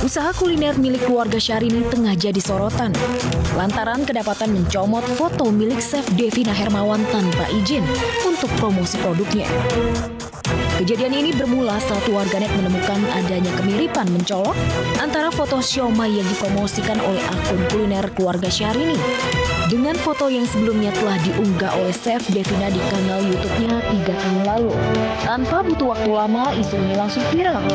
Usaha kuliner milik keluarga Syahrini tengah jadi sorotan lantaran kedapatan mencomot foto milik Chef Devina Hermawan tanpa izin untuk promosi produknya. Kejadian ini bermula saat warganet menemukan adanya kemiripan mencolok antara foto siomay yang dipromosikan oleh akun kuliner keluarga Syahrini dengan foto yang sebelumnya telah diunggah oleh Chef Devina di kanal YouTube-nya 3 tahun lalu. Tanpa butuh waktu lama, isu ini langsung viral.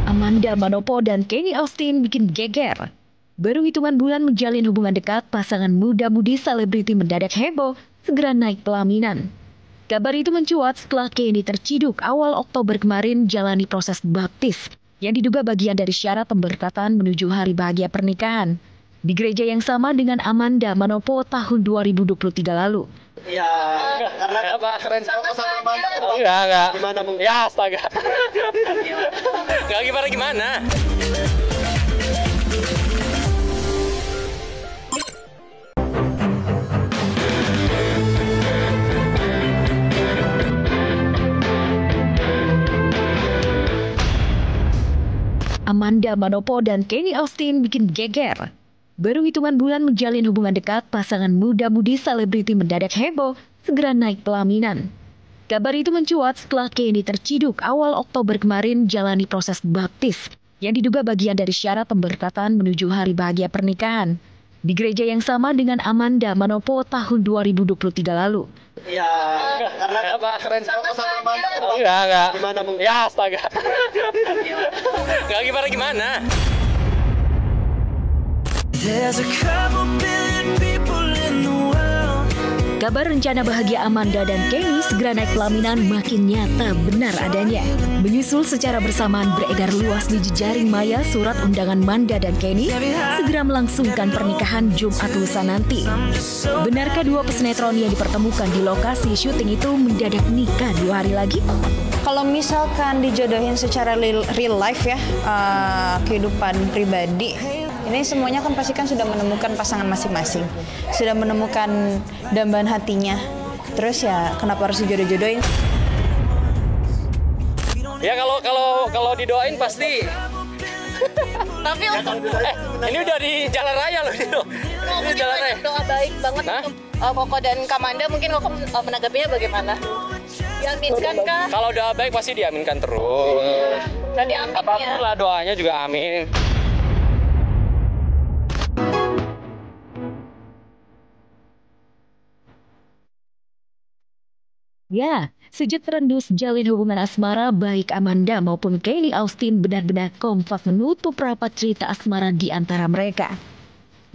Amanda Manopo dan Kenny Austin bikin geger. Baru hitungan bulan menjalin hubungan dekat, pasangan muda-mudi selebriti mendadak heboh, segera naik pelaminan. Kabar itu mencuat setelah Kenny terciduk awal Oktober kemarin jalani proses baptis yang diduga bagian dari syarat pemberkatan menuju hari bahagia pernikahan di gereja yang sama dengan Amanda Manopo tahun 2023 lalu. Ya, karena apa? Enggak. Gimana mungkin? Ya, astaga. Enggak gimana? Amanda Manopo dan Kenny Austin bikin geger. Baru hitungan bulan menjalin hubungan dekat, pasangan muda-mudi selebriti mendadak heboh, segera naik pelaminan. Kabar itu mencuat setelah Kenny terciduk awal Oktober kemarin jalani proses baptis yang diduga bagian dari syarat pemberkatan menuju hari bahagia pernikahan di gereja yang sama dengan Amanda Manopo tahun 2023 lalu. Ya, karena apa? Enggak. Gimana mungkin? Ya, astaga. Enggak gimana? There's a couple billion people in the world. Kabar rencana bahagia Amanda dan Kenny segera naik pelaminan makin nyata benar adanya. Menyusul secara bersamaan beredar luas di jejaring maya surat undangan Manda dan Kenny segera melangsungkan pernikahan Jumat lusa nanti. Benarkah dua pesinetron yang dipertemukan di lokasi syuting itu mendadak nikah 2 hari lagi? Kalau misalkan dijodohin secara real life ya, kehidupan pribadi, ini semuanya kan pasti kan sudah menemukan pasangan masing-masing, sudah menemukan dambaan hatinya. Terus ya kenapa harus dijodoh-jodohin? Ya kalau didoain pasti. Tapi untuk Ini udah di jalan raya loh itu. Ini jalan raya. doa baik banget untuk Koko dan Kamanda, mungkin Koko menanggapinya bagaimana? Diaminkan kah? Kalau doa baik pasti diaminkan terus. Dan diamin Apapun ya. lah doanya juga amin. Ya, sejak terendus jalin hubungan asmara, baik Amanda maupun Kenny Austin benar-benar kompak menutup rapat cerita asmara di antara mereka.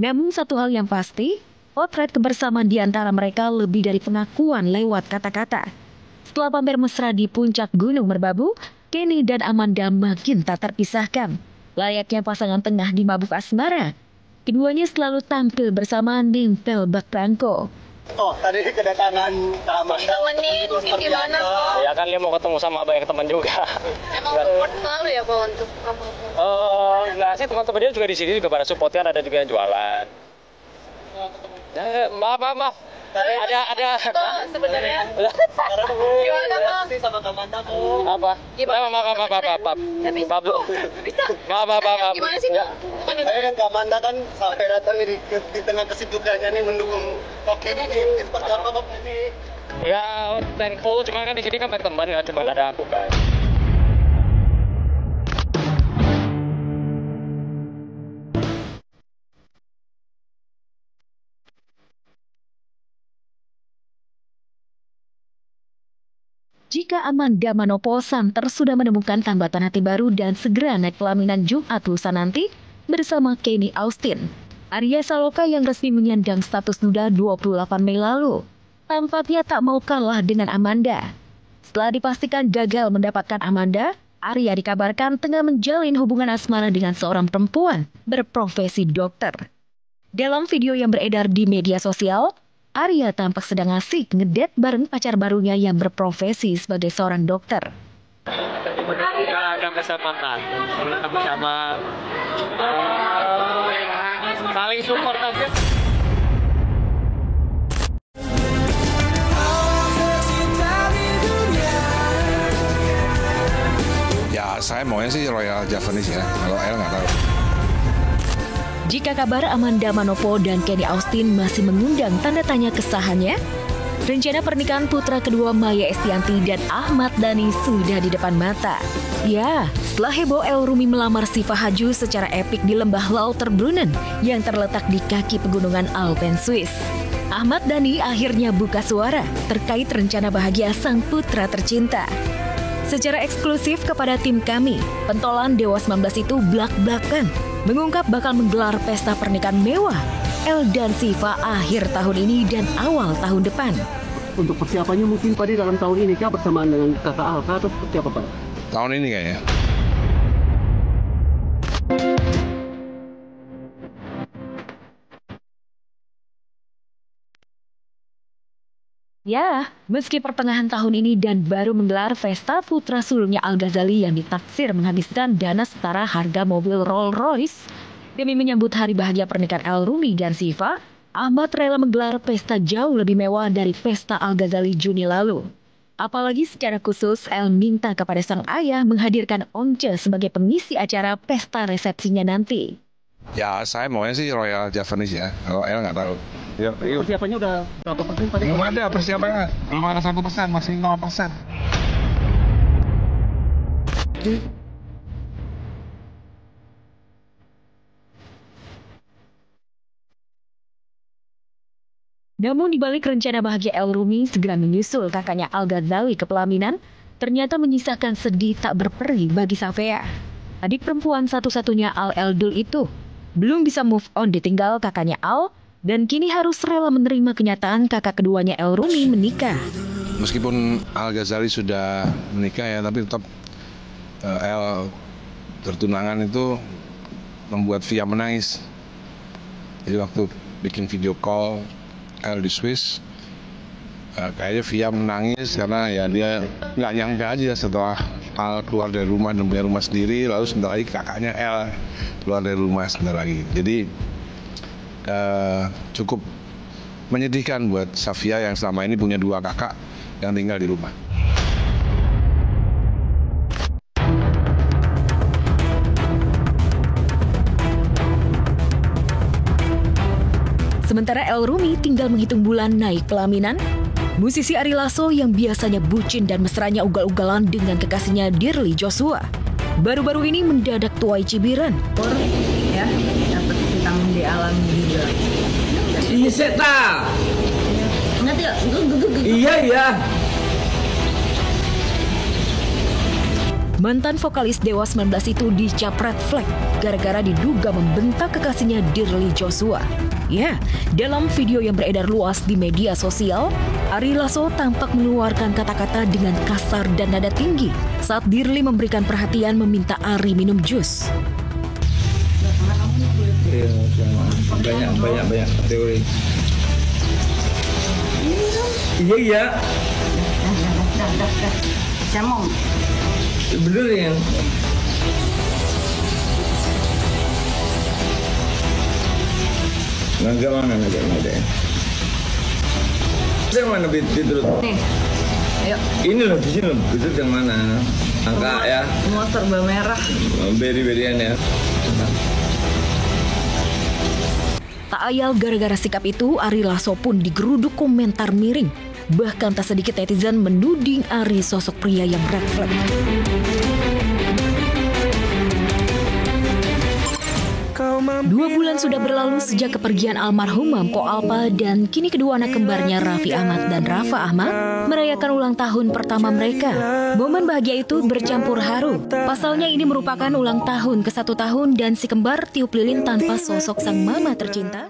Namun satu hal yang pasti, potret kebersamaan di antara mereka lebih dari pengakuan lewat kata-kata. Setelah pamer mesra di puncak Gunung Merbabu, Kenny dan Amanda makin tak terpisahkan. Layaknya pasangan tengah di mabuk asmara, keduanya selalu tampil bersamaan nempel bak perangko. Oh, tadi kedatangan Amanda. Temenin, gimana kok? Ya kan dia mau ketemu sama banyak teman juga. Emang support selalu ya Kok untuk kamu? Enggak sih, teman-teman dia juga di sini juga pada support kan, ada juga yang jualan. Maaf. Ada. Sebenarnya Gimana Bang? Sama Amanda kok. Apa? Gimana? Maaf. Gimana sih? Ya. Saya kan Amanda kan sampai datang di tengah kesibukannya nih mendukung Oke ini seperti apa Bang? Ya, thankful, cuma kan di sini kan banyak teman ya, cuma ada aku kan. Jika Amanda Manopo santer sudah menemukan tambatan hati baru dan segera naik pelaminan Jumat lusa nanti bersama Kenny Austin. Arya Saloka yang resmi menyandang status duda 28 Mei lalu tampaknya tak mau kalah dengan Amanda. Setelah dipastikan gagal mendapatkan Amanda, Arya dikabarkan tengah menjalin hubungan asmara dengan seorang perempuan berprofesi dokter. Dalam video yang beredar di media sosial, Arya tampak sedang asik ngedate bareng pacar barunya yang berprofesi sebagai seorang dokter. Kita akan kesempatan sama saling support aja. Ya saya maunya sih Royal Javanese ya, kalau L nggak tahu. Jika kabar Amanda Manopo dan Kenny Austin masih mengundang tanda tanya kesahannya, rencana pernikahan putra kedua Maya Estianty dan Ahmad Dhani sudah di depan mata. Ya, setelah heboh El Rumi melamar Siva Haju secara epik di lembah Lauterbrunnen yang terletak di kaki pegunungan Alpen Swiss, Ahmad Dhani akhirnya buka suara terkait rencana bahagia sang putra tercinta. Secara eksklusif kepada tim kami, pentolan Dewa 19 itu blak-blakan mengungkap bakal menggelar pesta pernikahan mewah El dan Siva akhir tahun ini dan awal tahun depan. Untuk persiapannya mungkin Pak di dalam tahun ini kah bersamaan dengan kakak Alka atau seperti apa Pak? Tahun ini kayaknya. Ya, meski pertengahan tahun ini dan baru menggelar pesta putra sulungnya Al-Ghazali yang ditaksir menghabiskan dana setara harga mobil Rolls-Royce demi menyambut hari bahagia pernikahan El Rumi dan Siva, Ahmad rela menggelar pesta jauh lebih mewah dari pesta Al-Ghazali Juni lalu. Apalagi secara khusus El minta kepada sang ayah menghadirkan Once sebagai pengisi acara pesta resepsinya nanti. Ya, saya maunya sih Royal Javanese ya, kalau L nggak tahu. Persiapannya udah berapa persen Pak? Belum ada persiapannya, belum ada 1%, masih 0%. Namun dibalik rencana bahagia El Rumi segera menyusul kakaknya Al-Ghazali ke pelaminan, ternyata menyisakan sedih tak berperi bagi Safea. Adik perempuan satu-satunya Al Eldul itu belum bisa move on ditinggal kakaknya Al, dan kini harus rela menerima kenyataan kakak keduanya El Rumi menikah. Meskipun Al-Ghazali sudah menikah ya, tapi tetap El tertunangan itu membuat Via menangis. Jadi waktu bikin video call El di Swiss, kayaknya Via menangis karena ya dia nggak nyangka aja setelah Al keluar dari rumah dan punya rumah sendiri, lalu sebentar lagi kakaknya El keluar dari rumah sebentar lagi. Jadi cukup menyedihkan buat Safia yang selama ini punya 2 kakak yang tinggal di rumah. Sementara El Rumi tinggal menghitung bulan naik pelaminan, musisi Ari Lasso yang biasanya bucin dan mesranya ugal-ugalan dengan kekasihnya Dirli Joshua baru-baru ini mendadak tuai cibiran. Ya, dapat vitamin D alami juga. Iya, seta. Nanti ya, Iya. Mantan vokalis Dewa 19 itu dicap red flag gara-gara diduga membentak kekasihnya Dirli Joshua. Ya, dalam video yang beredar luas di media sosial, Ari Lasso tampak mengeluarkan kata-kata dengan kasar dan nada tinggi saat Dirli memberikan perhatian meminta Ari minum jus. Banyak teori. Iya. Cemong. Bener ya. Naga mana naga? Yang mana beetroot? Nih, ayo. Ini loh, di sini loh. Beetroot yang mana? Angka ya. Semua serba merah. Beri-berian ya. Tak ayal gara-gara sikap itu, Ari Lasso pun digeruduk komentar miring. Bahkan tak sedikit netizen menuding Ari sosok pria yang red flag. 2 bulan sudah berlalu sejak kepergian almarhum Mampo Alpa dan kini kedua anak kembarnya Raffi Ahmad dan Rafa Ahmad merayakan ulang tahun pertama mereka. Momen bahagia itu bercampur haru. Pasalnya ini merupakan ulang tahun ke-1 tahun dan si kembar tiup lilin tanpa sosok sang mama tercinta.